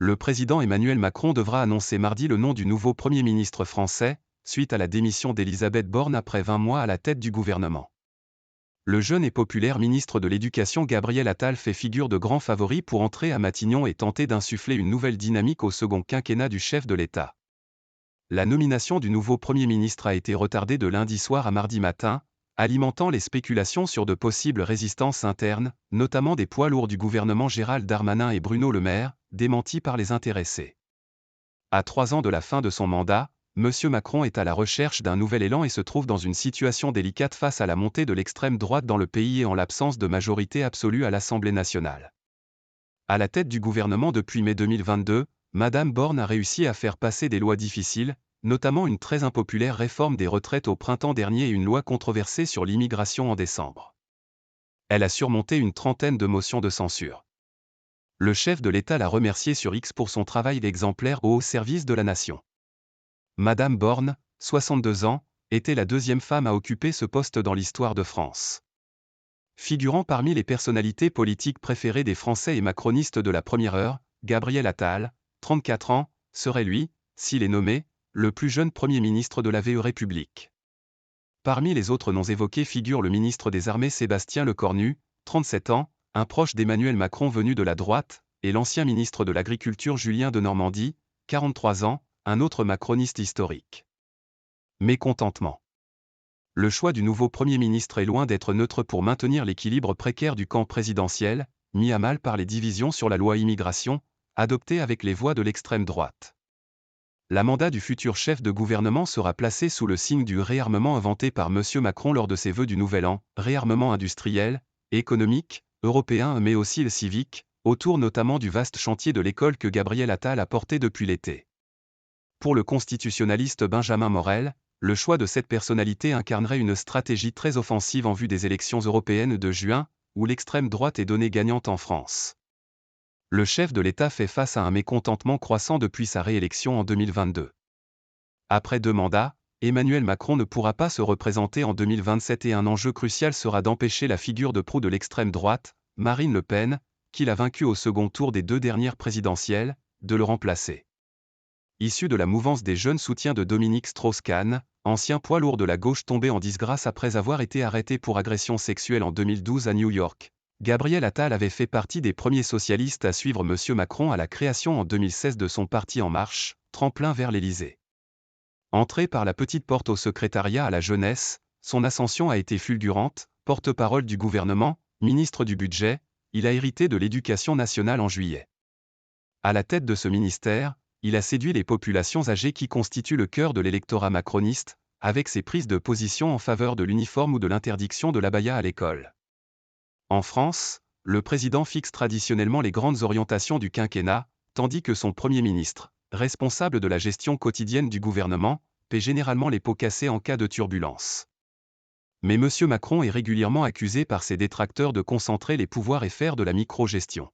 Le président Emmanuel Macron devra annoncer mardi le nom du nouveau Premier ministre français, suite à la démission d'Elisabeth Borne après 20 mois à la tête du gouvernement. Le jeune et populaire ministre de l'Éducation Gabriel Attal fait figure de grand favori pour entrer à Matignon et tenter d'insuffler une nouvelle dynamique au second quinquennat du chef de l'État. La nomination du nouveau Premier ministre a été retardée de lundi soir à mardi matin, alimentant les spéculations sur de possibles résistances internes, notamment des poids lourds du gouvernement Gérald Darmanin et Bruno Le Maire, démentis par les intéressés. À 3 ans de la fin de son mandat, M. Macron est à la recherche d'un nouvel élan et se trouve dans une situation délicate face à la montée de l'extrême droite dans le pays et en l'absence de majorité absolue à l'Assemblée nationale. À la tête du gouvernement depuis mai 2022, Mme Borne a réussi à faire passer des lois difficiles, notamment une très impopulaire réforme des retraites au printemps dernier et une loi controversée sur l'immigration en décembre. Elle a surmonté une trentaine de motions de censure. Le chef de l'État l'a remercié sur X pour son travail exemplaire au service de la nation. Madame Borne, 62 ans, était la deuxième femme à occuper ce poste dans l'histoire de France. Figurant parmi les personnalités politiques préférées des Français et macronistes de la première heure, Gabriel Attal, 34 ans, serait lui, s'il est nommé, le plus jeune Premier ministre de la République. Parmi les autres noms évoqués figure le ministre des Armées Sébastien Lecornu, 37 ans, un proche d'Emmanuel Macron venu de la droite, et l'ancien ministre de l'Agriculture Julien Denormandie, 43 ans, un autre macroniste historique. Mécontentement. Le choix du nouveau Premier ministre est loin d'être neutre pour maintenir l'équilibre précaire du camp présidentiel, mis à mal par les divisions sur la loi immigration, adoptée avec les voix de l'extrême droite. La mandat du futur chef de gouvernement sera placé sous le signe du réarmement inventé par M. Macron lors de ses vœux du Nouvel An, réarmement industriel, économique, européen mais aussi le civique, autour notamment du vaste chantier de l'école que Gabriel Attal a porté depuis l'été. Pour le constitutionnaliste Benjamin Morel, le choix de cette personnalité incarnerait une stratégie très offensive en vue des élections européennes de juin, où l'extrême droite est donnée gagnante en France. Le chef de l'État fait face à un mécontentement croissant depuis sa réélection en 2022. Après 2 mandats, Emmanuel Macron ne pourra pas se représenter en 2027 et un enjeu crucial sera d'empêcher la figure de proue de l'extrême droite, Marine Le Pen, qu'il a vaincue au second tour des 2 dernières présidentielles, de le remplacer. Issu de la mouvance des jeunes soutiens de Dominique Strauss-Kahn, ancien poids lourd de la gauche tombé en disgrâce après avoir été arrêté pour agression sexuelle en 2012 à New York, Gabriel Attal avait fait partie des premiers socialistes à suivre M. Macron à la création en 2016 de son parti En Marche, tremplin vers l'Élysée. Entré par la petite porte au secrétariat à la jeunesse, son ascension a été fulgurante, porte-parole du gouvernement, ministre du budget, il a hérité de l'éducation nationale en juillet. À la tête de ce ministère, il a séduit les populations âgées qui constituent le cœur de l'électorat macroniste, avec ses prises de position en faveur de l'uniforme ou de l'interdiction de l'abaya à l'école. En France, le président fixe traditionnellement les grandes orientations du quinquennat, tandis que son Premier ministre, responsable de la gestion quotidienne du gouvernement, paie généralement les pots cassés en cas de turbulence. Mais M. Macron est régulièrement accusé par ses détracteurs de concentrer les pouvoirs et faire de la micro-gestion.